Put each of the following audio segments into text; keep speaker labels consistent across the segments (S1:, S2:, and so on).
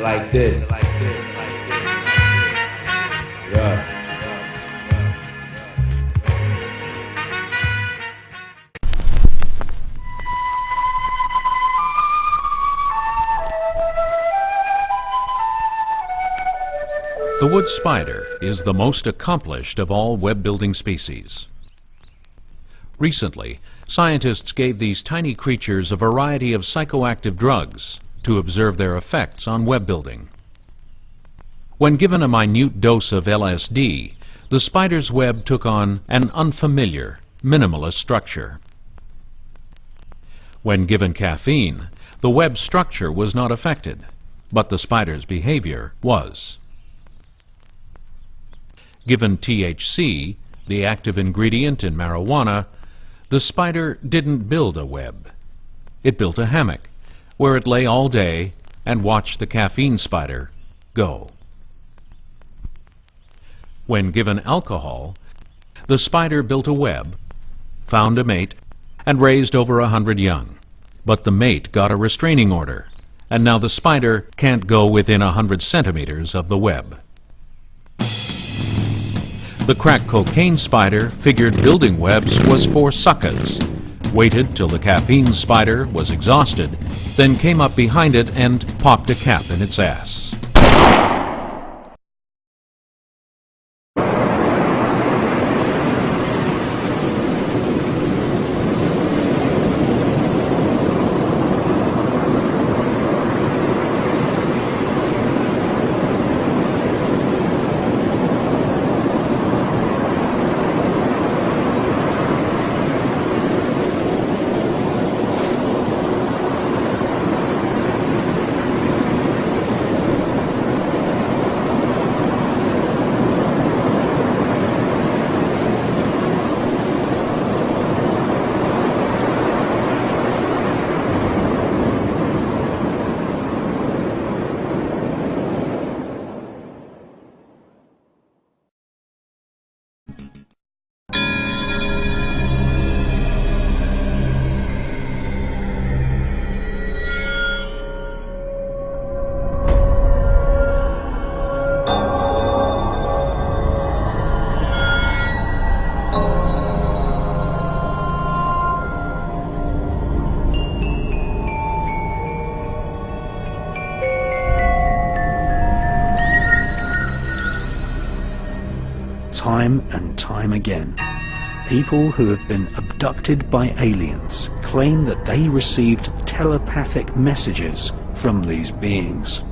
S1: like this. Yeah.
S2: The wood spider is the most accomplished of all web-building species. Recently, scientists gave these tiny creatures a variety of psychoactive drugs to observe their effects on web building. When given a minute dose of LSD, the spider's web took on an unfamiliar, minimalist structure. When given caffeine, the web structure was not affected, but the spider's behavior was. Given THC, the active ingredient in marijuana, the spider didn't build a web. It built a hammock, where it lay all day and watched the caffeine spider go. When given alcohol, the spider built a web, found a mate, and raised over 100 young. But the mate got a restraining order, and now the spider can't go within 100 centimeters of the web. The crack cocaine spider figured building webs was for suckers, waited till the caffeine spider was exhausted, then came up behind it and popped a cap in its ass.
S3: Time and time again, people who have been abducted by aliens claim that they received telepathic messages from these beings.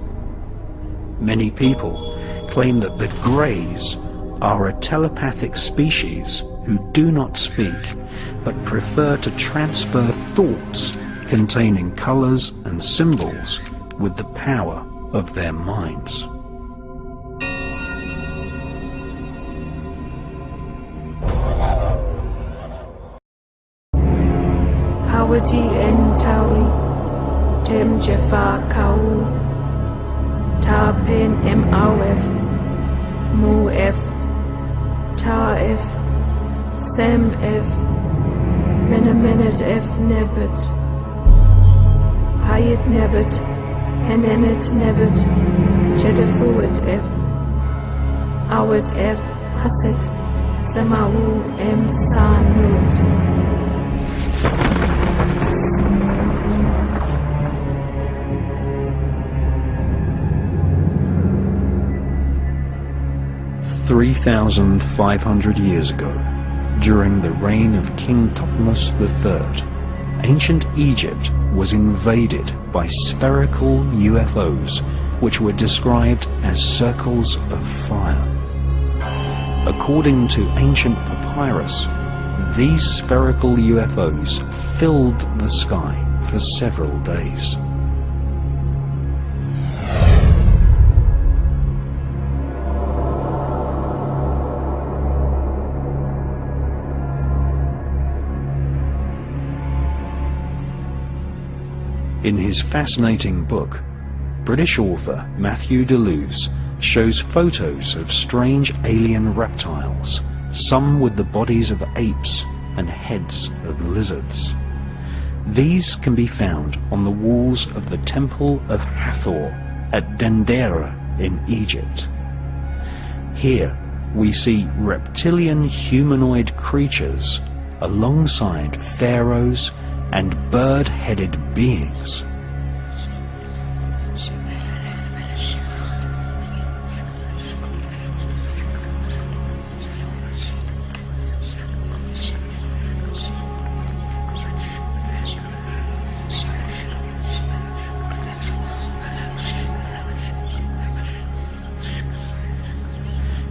S3: Many people claim that the Greys are a telepathic species who do not speak, but prefer to transfer thoughts containing colors and symbols with the power of their minds.
S4: Hawati en tawi, tem jefa kau, ta pen mof, mu f, ta f, sem f, menemenet f nebet, hayet nebet, henenet nebet, jedefuet f, awet f, haset, semawu em sanut.
S3: 3,500 years ago, during the reign of King Thutmose III, ancient Egypt was invaded by spherical UFOs which were described as circles of fire. According to ancient papyrus, these spherical UFOs filled the sky for several days. In his fascinating book, British author Matthew Deleuze shows photos of strange alien reptiles, some with the bodies of apes and heads of lizards. These can be found on the walls of the Temple of Hathor at Dendera in Egypt. Here we see reptilian humanoid creatures alongside pharaohs and bird-headed beings.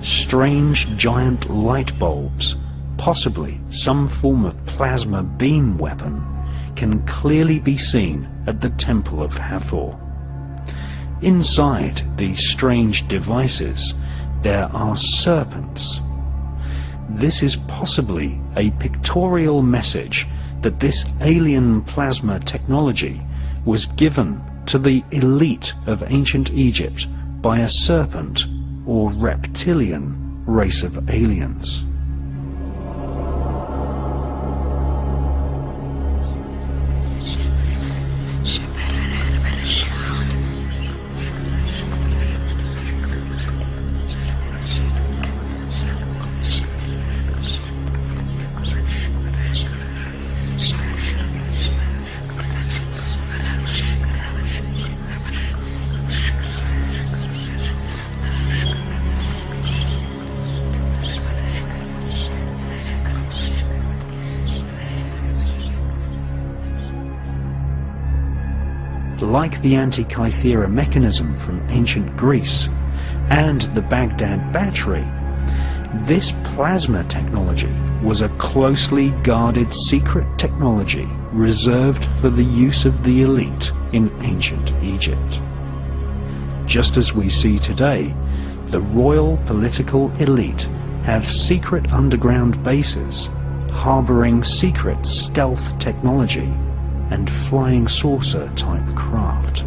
S3: Strange giant light bulbs, possibly some form of plasma beam weapon, can clearly be seen at the Temple of Hathor. Inside these strange devices there are serpents. This is possibly a pictorial message that this alien plasma technology was given to the elite of ancient Egypt by a serpent or reptilian race of aliens. Like the Antikythera mechanism from ancient Greece and the Baghdad battery, this plasma technology was a closely guarded secret technology reserved for the use of the elite in ancient Egypt. Just as we see today, the royal political elite have secret underground bases harboring secret stealth technology and flying saucer type craft.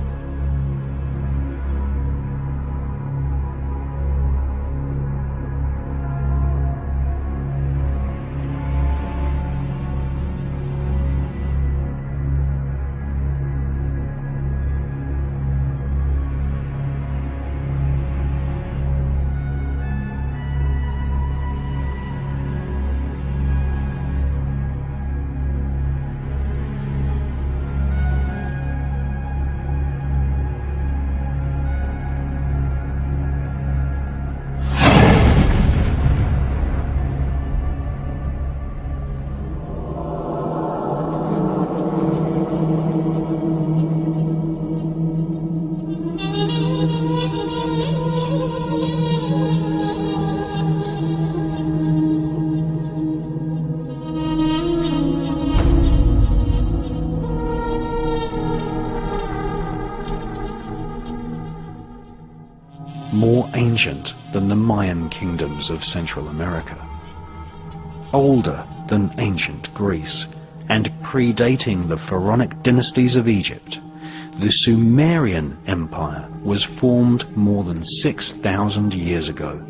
S3: More ancient than the Mayan kingdoms of Central America, older than ancient Greece, and predating the pharaonic dynasties of Egypt, the Sumerian Empire was formed more than 6,000 years ago,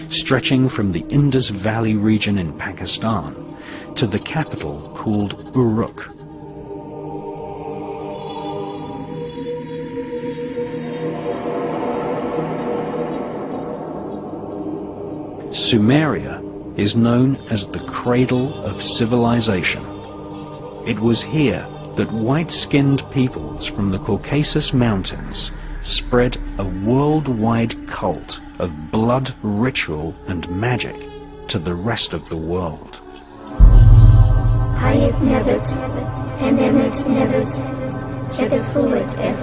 S3: stretching from the Indus Valley region in Pakistan to the capital called Uruk. Sumeria is known as the cradle of civilization. It was here that white-skinned peoples from the Caucasus Mountains spread a worldwide cult of blood ritual and magic to the rest of the world.
S4: Hayat Nebbet, Enemet Nebbet, Jedefuet F,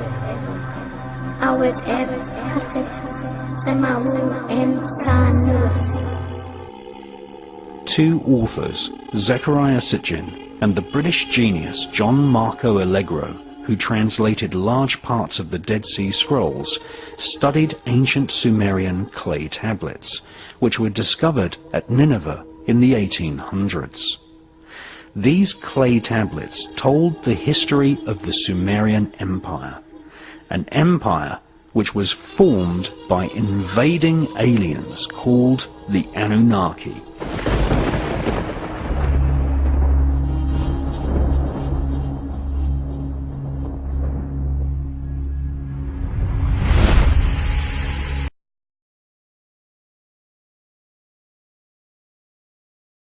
S4: Awet F, Haset, Semawu M Sanut.
S3: Two authors, Zechariah Sitchin and the British genius John Marco Allegro, who translated large parts of the Dead Sea Scrolls, studied ancient Sumerian clay tablets, which were discovered at Nineveh in the 1800s. These clay tablets told the history of the Sumerian Empire, an empire which was formed by invading aliens called the Anunnaki,